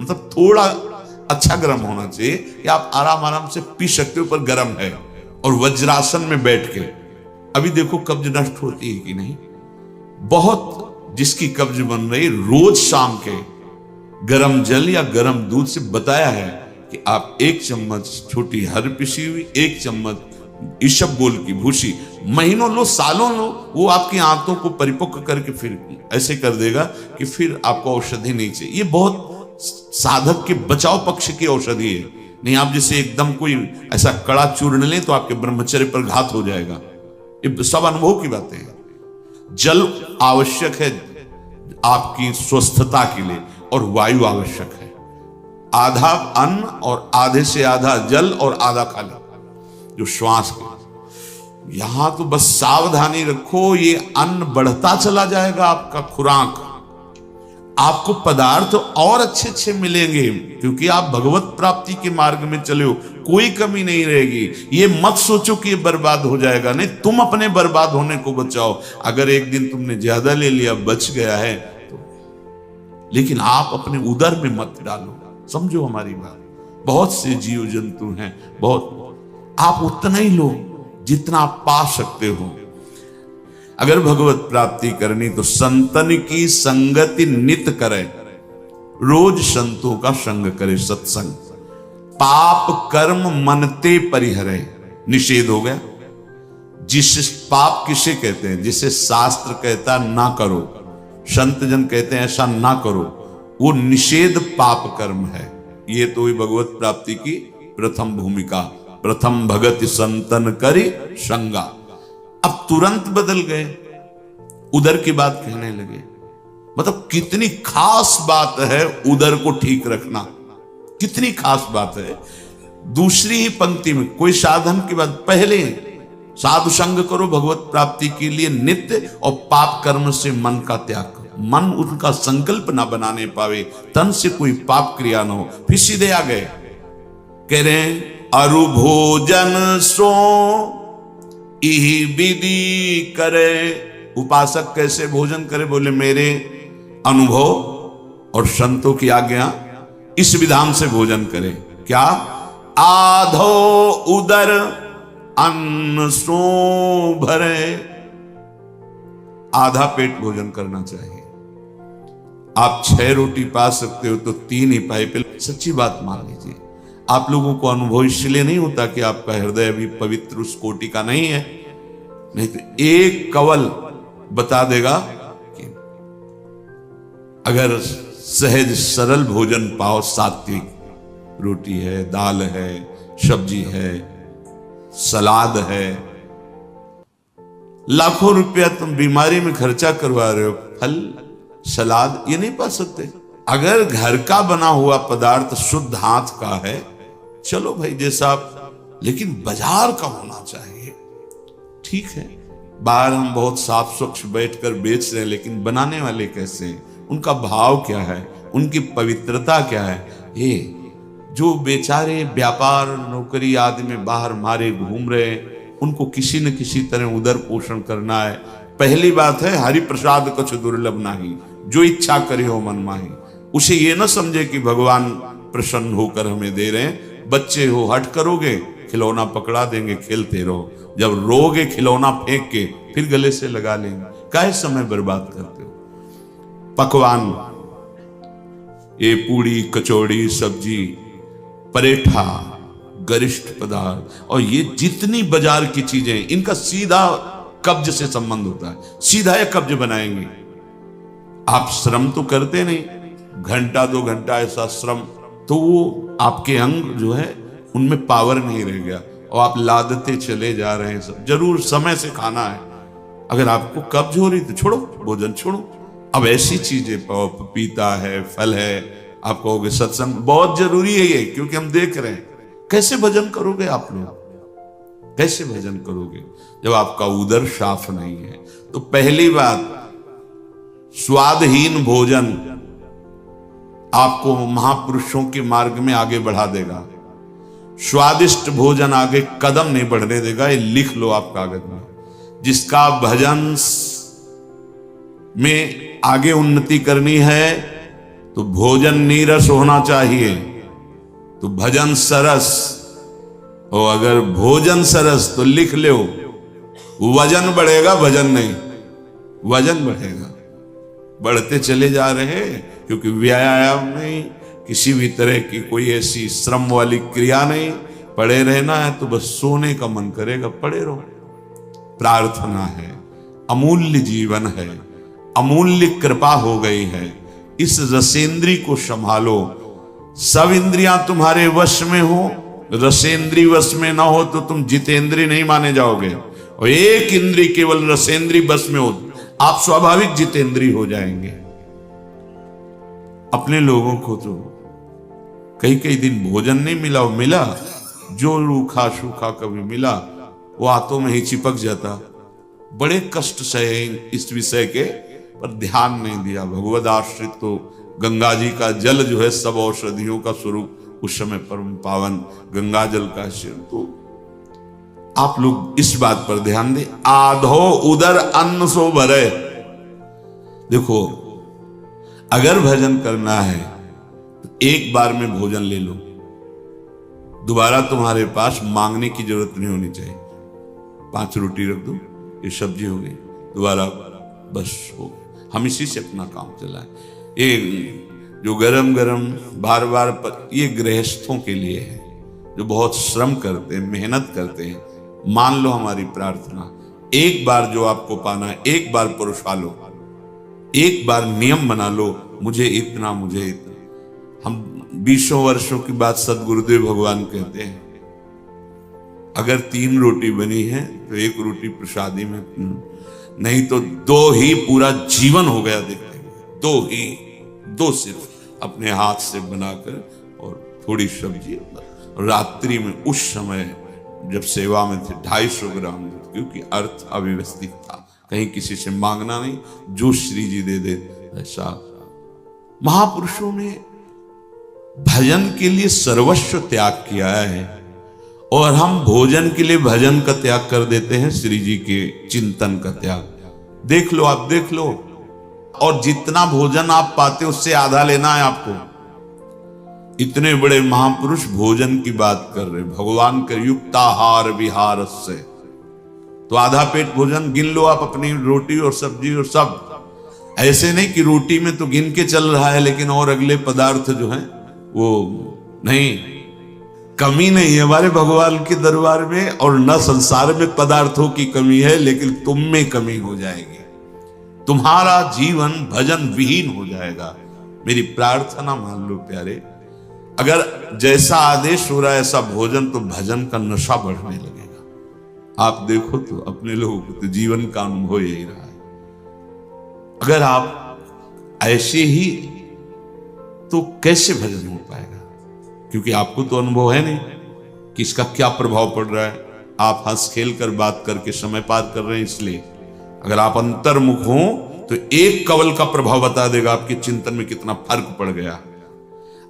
मतलब थोड़ा अच्छा गर्म होना चाहिए कि आप आराम आराम से पी सकते हो, पर गर्म है। और वज्रासन में बैठ के, अभी देखो कब्ज नष्ट होती है कि नहीं। बहुत जिसकी कब्ज बन रही, रोज शाम के गर्म जल या गर्म दूध से बताया है कि आप 1 चम्मच छोटी हर पिसी हुई, 1 चम्मच ईशबगोल की भूसी महीनों लो, सालों लो, वो आपकी आंतों को परिपक्व करके फिर ऐसे कर देगा कि फिर आपको औषधि नहीं चाहिए। ये बहुत साधक के बचाव पक्ष की औषधि है। नहीं आप जैसे एकदम कोई ऐसा कड़ा चूर्ण लें तो आपके ब्रह्मचर्य पर घात हो जाएगा। ये सब अनुभव की बातें हैं। जल आवश्यक है आपकी स्वस्थता के लिए, और वायु आवश्यक है। आधा अन्न और आधे से आधा जल और आधा खाली जो श्वास के। यहां तो बस सावधानी रखो, ये अन्न बढ़ता चला जाएगा आपका खुराक, आपको पदार्थ और अच्छे अच्छे मिलेंगे, क्योंकि आप भगवत प्राप्ति के मार्ग में चले हो, कोई कमी नहीं रहेगी। ये मत सोचो कि ये बर्बाद हो जाएगा, नहीं, तुम अपने बर्बाद होने को बचाओ। अगर एक दिन तुमने ज्यादा ले लिया, बच गया है तो, लेकिन आप अपने उदर में मत डालो। समझो हमारी बात। बहुत से जीव जंतु हैं, बहुत, आप उतना ही लो जितना आप पा सकते हो। अगर भगवत प्राप्ति करनी तो संतन की संगति नित करे, रोज संतों का संग करे, सत्संग। पाप कर्म मनते परिहरे, निषेध हो गया। जिस पाप किसे कहते हैं? जिसे शास्त्र कहता ना करो, संत जन कहते हैं ऐसा ना करो, वो निषेध पाप कर्म है। ये तो भगवत प्राप्ति की प्रथम भूमिका। प्रथम भगत संतन करी संगा। अब तुरंत बदल गए, उदर की बात कहने लगे। मतलब कितनी खास बात है उदर को ठीक रखना, कितनी खास बात है। दूसरी ही पंक्ति में कोई साधन की बात, पहले साधु संग करो भगवत प्राप्ति के लिए नित्य, और पाप कर्म से मन का त्याग करो। मन उनका संकल्प ना बनाने पावे, तन से कोई पाप क्रिया ना हो। फिर सीधे आ गए, कह रहे हैं अरु भोजन सो इही विधि करे। उपासक कैसे भोजन करे? बोले मेरे अनुभव और संतों की आज्ञा, इस विधान से भोजन करे। क्या? आधो उदर अन्न सो भरे, आधा पेट भोजन करना चाहिए। आप 6 रोटी पा सकते हो तो 3 ही पाए। पहले सच्ची बात मान लीजिए। आप लोगों को अनुभव इसलिए नहीं होता कि आपका हृदय अभी पवित्र उस कोटि का नहीं है, नहीं तो एक कवल बता देगा कि अगर सहज सरल भोजन पाओ, सात्विक रोटी है, दाल है, सब्जी है, सलाद है, लाखों रुपया तुम बीमारी में खर्चा करवा रहे हो, फल सलाद ये नहीं पा सकते। अगर घर का बना हुआ पदार्थ शुद्ध हाथ का है, चलो भाई जैसा आप, लेकिन बाजार का होना चाहिए। ठीक है, बाहर हम बहुत साफ स्वच्छ बैठकर बेच रहे हैं, लेकिन बनाने वाले कैसे हैं, उनका भाव क्या है, उनकी पवित्रता क्या है। ये जो बेचारे व्यापार नौकरी आदि में बाहर मारे घूम रहे हैं, उनको किसी न किसी तरह उदर पोषण करना है। पहली बात है हरि प्रसाद कुछ दुर्लभ नाही, जो इच्छा करे हो मन माही। उसे ये न समझे कि भगवान प्रसन्न होकर हमें दे रहे हैं। बच्चे हो, हट करोगे खिलौना पकड़ा देंगे, खेलते रहो। जब रोगे खिलौना फेंक के फिर गले से लगा लेंगे। काहे समय बर्बाद करते हो? पकवान, ये पूड़ी कचौड़ी सब्जी परेठा गरिष्ठ पदार्थ, और ये जितनी बाजार की चीजें, इनका सीधा कब्ज से संबंध होता है। सीधा ये कब्ज बनाएंगे। आप श्रम तो करते नहीं, घंटा 2 घंटा ऐसा श्रम, तो वो आपके अंग जो है उनमें पावर नहीं रह गया, और आप लादते चले जा रहे हैं। सब जरूर समय से खाना है। अगर आपको कब्ज हो रही तो छोड़ो, भोजन छोड़ो। अब ऐसी चीजें पाओ, पपीता है, फल है, आप कहोगे सत्संग बहुत जरूरी है ये, क्योंकि हम देख रहे हैं। कैसे भजन करोगे आप लोग? कैसे भजन करोगे जब आपका उदर साफ नहीं है? तो पहली बात, स्वादहीन भोजन आपको महापुरुषों के मार्ग में आगे बढ़ा देगा। स्वादिष्ट भोजन आगे कदम नहीं बढ़ने देगा। ये लिख लो आप कागज में। जिसका भजन में आगे उन्नति करनी है, तो भोजन नीरस होना चाहिए, तो भजन सरस। और अगर भोजन सरस तो लिख लो, वजन बढ़ेगा, भजन नहीं, वजन बढ़ेगा। बढ़ते चले जा रहे हैं, क्योंकि व्यायाम नहीं, किसी भी तरह की कोई ऐसी श्रम वाली क्रिया नहीं। पड़े रहना है तो बस सोने का मन करेगा, पड़े रहो। प्रार्थना है, अमूल्य जीवन है, अमूल्य कृपा हो गई है। इस रसेंद्री को संभालो। सब इंद्रियां तुम्हारे वश में हो, रसेंद्री वश में ना हो तो तुम जितेंद्री नहीं माने जाओगे। और एक इंद्री केवल रसेंद्री वश में हो, आप स्वाभाविक जितेंद्री हो जाएंगे। अपने लोगों को तो कई कई दिन भोजन नहीं मिला, वो मिला जो रूखा सूखा कभी मिला वो हाथों में ही चिपक जाता। बड़े कष्ट सहे इस विषय के, पर ध्यान नहीं दिया। भगवद आश्रित तो गंगा जी का जल जो है सब औषधियों का स्वरूप, उस समय परम पावन गंगा जल का शिव। तो आप लोग इस बात पर ध्यान दें, आधो उदर अन्न सो भरे। देखो, अगर भजन करना है तो एक बार में भोजन ले लो, दोबारा तुम्हारे पास मांगने की जरूरत नहीं होनी चाहिए। 5 रोटी रख दो, ये सब्जी हो गई, दोबारा बस हो गया। हम इसी से अपना काम चलाएं। ये जो गरम गरम बार बार पर, ये गृहस्थों के लिए है जो बहुत श्रम करते हैं, मेहनत करते हैं। मान लो हमारी प्रार्थना, एक बार जो आपको पाना है, एक बार पुरुषा लो, एक बार नियम बना लो, मुझे इतना, मुझे इतना। हम 20 वर्षों की बात सदगुरुदेव भगवान कहते हैं, अगर 3 रोटी बनी है तो 1 रोटी प्रसादी में, नहीं तो 2 ही पूरा जीवन हो गया। देखते हैं 2 ही, 2 सिर्फ अपने हाथ से बनाकर और थोड़ी सब्जी। रात्रि में उस समय जब सेवा में थे 250 ग्राम, क्योंकि अर्थ अव्यवस्थित था, कहीं किसी से मांगना नहीं, जो श्री जी दे दे ऐसा। महापुरुषों ने भजन के लिए सर्वस्व त्याग किया है, और हम भोजन के लिए भजन का त्याग कर देते हैं, श्री जी के चिंतन का त्याग। देख लो, आप देख लो, और जितना भोजन आप पाते उससे आधा लेना है आपको। इतने बड़े महापुरुष भोजन की बात कर रहे, भगवान के युक्ताहार विहार से, तो आधा पेट भोजन गिन लो आप, अपनी रोटी और सब्जी और सब। ऐसे नहीं कि रोटी में तो गिन के चल रहा है, लेकिन और अगले पदार्थ जो हैं वो नहीं। कमी नहीं है हमारे भगवान के दरबार में, और न संसार में पदार्थों की कमी है, लेकिन तुम में कमी हो जाएगी। तुम्हारा जीवन भजन विहीन हो जाएगा। मेरी प्रार्थना मान लो प्यारे, अगर जैसा आदेश हो रहा है ऐसा भोजन, तो भजन का नशा बढ़ने लगेगा। आप देखो तो अपने लोगों को तो जीवन का अनुभव यही रहा है। अगर आप ऐसे ही, तो कैसे भजन हो पाएगा? क्योंकि आपको तो अनुभव है नहीं कि इसका क्या प्रभाव पड़ रहा है। आप हंस खेल कर बात करके समय पार कर रहे हैं, इसलिए अगर आप अंतर्मुख हो तो एक कवल का प्रभाव बता देगा आपके चिंतन में कितना फर्क पड़ गया।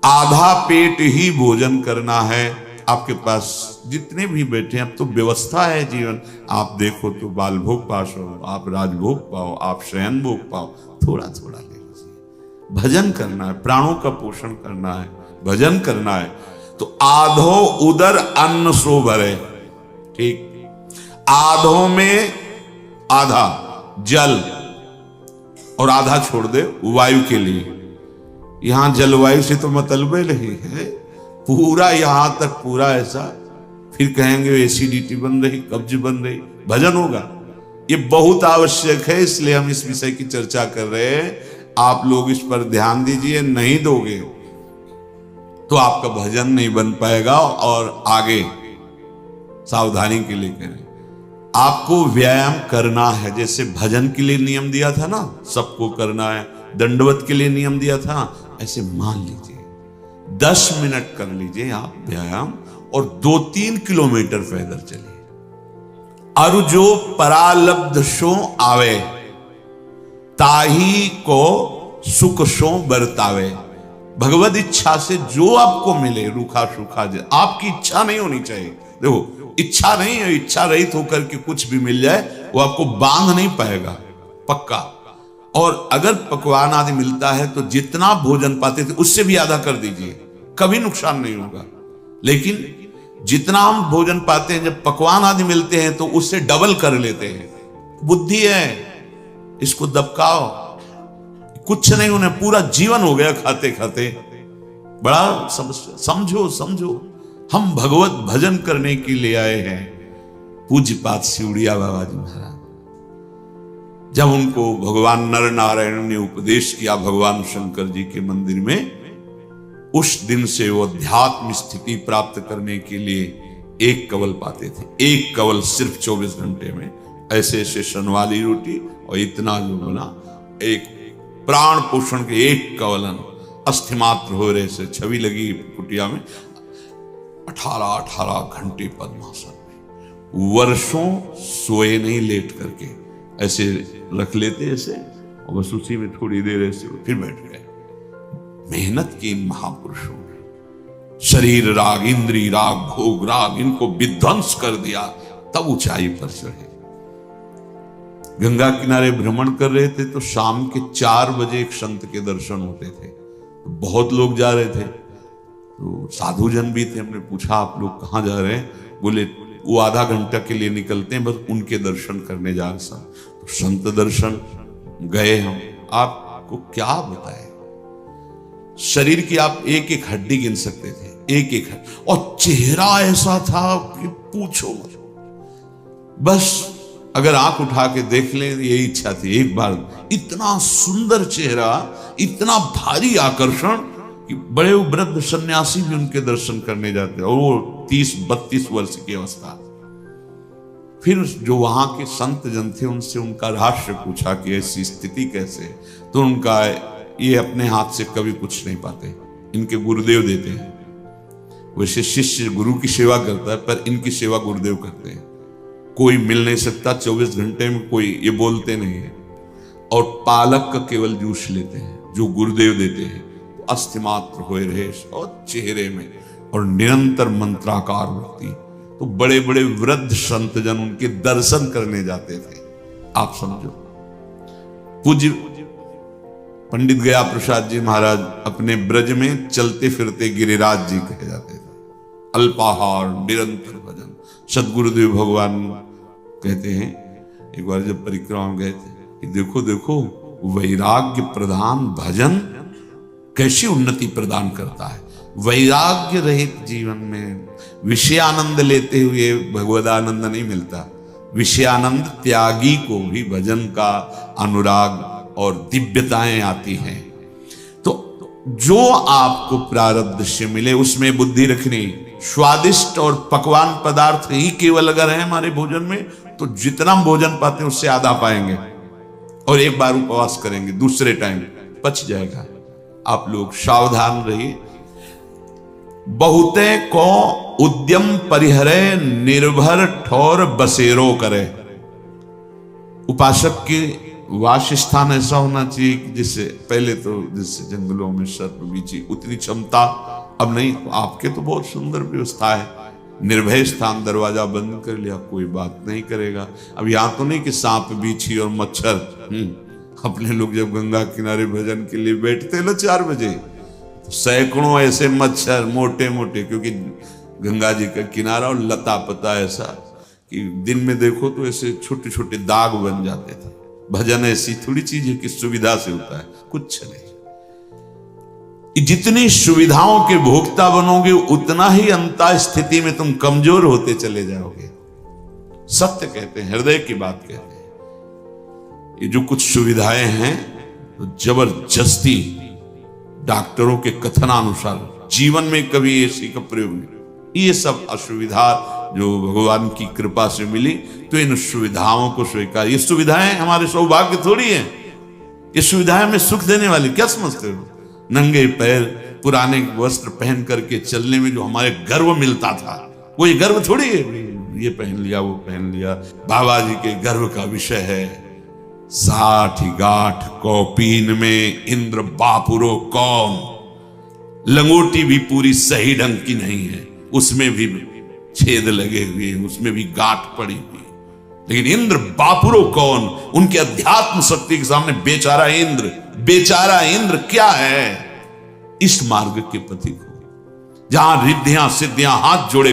आधा पेट ही भोजन करना है। आपके पास जितने भी बैठे हैं, अब तो व्यवस्था है जीवन। आप देखो तो बाल भोग पास हो, आप राजभोग पाओ, आप शयन भोग पाओ, थोड़ा थोड़ा ले लीजिए। भजन करना है, प्राणों का पोषण करना है, भजन करना है। तो आधो उदर अन्न सो भरे। ठीक, आधों में आधा जल और आधा छोड़ दे वायु के लिए। यहां जलवायु से तो मतलब नहीं है, पूरा यहां तक पूरा ऐसा, फिर कहेंगे एसिडिटी बन रही, कब्ज बन रही, भजन होगा। ये बहुत आवश्यक है, इसलिए हम इस विषय की चर्चा कर रहे हैं। आप लोग इस पर ध्यान दीजिए, नहीं दोगे तो आपका भजन नहीं बन पाएगा। और आगे सावधानी के लिए करें, आपको व्यायाम करना है। जैसे भजन के लिए नियम दिया था ना, सबको करना है, दंडवत के लिए नियम दिया था, ऐसे मान लीजिए 10 मिनट कर लीजिए आप व्यायाम, और 2-3 किलोमीटर पैदल चलिए। अरु जो परालब्ध शो आवे, ताही को सुख शो बरतावे। भगवत इच्छा से जो आपको मिले, रूखा सूखा, आपकी इच्छा नहीं होनी चाहिए। देखो, इच्छा नहीं है, इच्छा रहित होकर के कुछ भी मिल जाए वो आपको बांध नहीं पाएगा, पक्का। और अगर पकवान आदि मिलता है तो जितना भोजन पाते थे उससे भी आधा कर दीजिए, कभी नुकसान नहीं होगा। लेकिन जितना हम भोजन पाते हैं, जब पकवान आदि मिलते हैं तो उससे डबल कर लेते हैं। बुद्धि है, इसको दबकाओ। कुछ नहीं, उन्हें पूरा जीवन हो गया खाते खाते। बड़ा समझो समझो, हम भगवत भजन करने के लिए आए हैं। पूज्यपाद सिउड़िया बाबा जी महाराज, जब उनको भगवान नर नारायण ने उपदेश किया भगवान शंकर जी के मंदिर में, उस दिन से वो अध्यात्म स्थिति प्राप्त करने के लिए एक कवल पाते थे। एक कवल सिर्फ 24 घंटे में, ऐसे ऐसे सन वाली रोटी और इतना जो बना, एक प्राण पोषण के एक कवलन अस्थिमात्र हो रहे से छवि लगी कुटिया में। 18 घंटे पद्मासन में, वर्षों सोए नहीं, लेट करके ऐसे रख लेते ऐसे, और बस उसी में थोड़ी देर ऐसे फिर बैठ गए। मेहनत की इन महापुरुषों ने शरीर राग, इंद्री राग, भोग राग, इनको विध्वंस कर दिया, तब ऊंचाई पर चढ़े। गंगा किनारे भ्रमण कर रहे थे तो शाम के 4 बजे एक संत के दर्शन होते थे। तो बहुत लोग जा रहे थे, तो साधुजन भी थे। हमने पूछा आप लोग कहाँ जा रहे हैं? बोले वो आधा घंटा के लिए निकलते हैं, बस उनके दर्शन करने जा रहे। तो संत दर्शन गए हम। आपको क्या बताए, शरीर की आप एक एक हड्डी गिन सकते थे, एक एक हड्डी, और चेहरा ऐसा था कि पूछो मत। बस अगर आंख उठा के देख लें, यही इच्छा थी एक बार। इतना सुंदर चेहरा, इतना भारी आकर्षण कि बड़े वृद्ध सन्यासी भी उनके दर्शन करने जाते, और वो 30-32 वर्ष की अवस्था। फिर जो वहां के संत जन थे उनसे उनका रहस्य पूछा कि ऐसी स्थिति कैसे? तो उनका, ये अपने हाथ से कभी कुछ नहीं पाते, इनके गुरुदेव देते हैं। वैसे शिष्य गुरु की सेवा करता है, पर इनकी सेवा गुरुदेव करते हैं। कोई मिल नहीं सकता 24 घंटे में, कोई ये बोलते नहीं है। और पालक का केवल जूस लेते हैं जो गुरुदेव देते हैं। तो अस्थिमात्र होए रहे और चेहरे में, और निरंतर मंत्राकार भक्ति। तो बड़े बड़े वृद्ध संत जन उनके दर्शन करने जाते थे। आप समझो, पूज्य पंडित गया प्रसाद जी महाराज अपने ब्रज में चलते फिरते गिरिराज जी कहे जाते थे। अल्पाहार, निरंतर भजन। सदगुरुदेव भगवान कहते हैं, एक बार जब परिक्रमा में गए थे, कि देखो देखो वैराग्य प्रधान भजन कैसी उन्नति प्रदान करता है। वैराग्य रहित जीवन में विषयानंद लेते हुए भगवदानंद नहीं मिलता। विषयानंद त्यागी को भी भजन का अनुराग और दिव्यताएं आती हैं। तो जो आपको प्रारब्ध से मिले उसमें बुद्धि रखनी। स्वादिष्ट और पकवान पदार्थ ही केवल अगर है हमारे भोजन में, तो जितना भोजन पाते हैं उससे आधा पाएंगे। और एक बार उपवास करेंगे, दूसरे टाइम पच जाएगा। आप लोग सावधान रहिए। बहुते को उद्यम परिहरे, निर्भर ठौर बसेरो करे। उपासक की वास स्थान ऐसा होना चाहिए कि जिससे, पहले तो जिससे जंगलों में सर्प बीची उतनी क्षमता अब नहीं। आपके तो बहुत सुंदर व्यवस्था है, निर्भय स्थान, दरवाजा बंद कर लिया, कोई बात नहीं करेगा। अब यहां तो नहीं कि सांप बीछी और मच्छर। अपने लोग जब गंगा किनारे भजन के लिए बैठते ना 4 बजे, तो सैकड़ों ऐसे मच्छर मोटे मोटे, क्योंकि गंगा जी का किनारा और लता पता ऐसा कि दिन में देखो तो ऐसे छोटे छोटे दाग बन जाते थे। भजन ऐसी थोड़ी चीज है कि सुविधा से होता है, कुछ नहीं। जितनी सुविधाओं के भोक्ता बनोगे उतना ही अंता स्थिति में तुम कमजोर होते चले जाओगे। सत्य कहते हैं, हृदय की बात कहते हैं। ये जो कुछ सुविधाएं हैं तो जबरदस्ती डॉक्टरों के कथनानुसार जीवन में कभी ऐसी का प्रयोग नहीं। ये सब असुविधा जो भगवान की कृपा से मिली, तो इन सुविधाओं को स्वीकार। ये सुविधाएं हमारे सौभाग्य थोड़ी हैं, ये सुविधाएं हमें सुख देने वाली। क्या समझते हो? नंगे पैर पुराने वस्त्र पहन करके चलने में जो हमारे गर्व मिलता था, वो ये गर्व थोड़ी है। ये पहन लिया, वो पहन लिया। बाबा जी के गर्व का विषय है 60 गांठ कौपीन में इंद्र बापुरो कौम। लंगोटी भी पूरी सही ढंग की नहीं है, उसमें भी छेद लगे हुए, उसमें भी गांठ पड़ी हुई। लेकिन इंद्र बापुरो कौन, उनके अध्यात्म शक्ति के सामने बेचारा इंद्र क्या है। इस मार्ग के पथिक हो, जहां रिद्धियां सिद्धियां हाथ जोड़े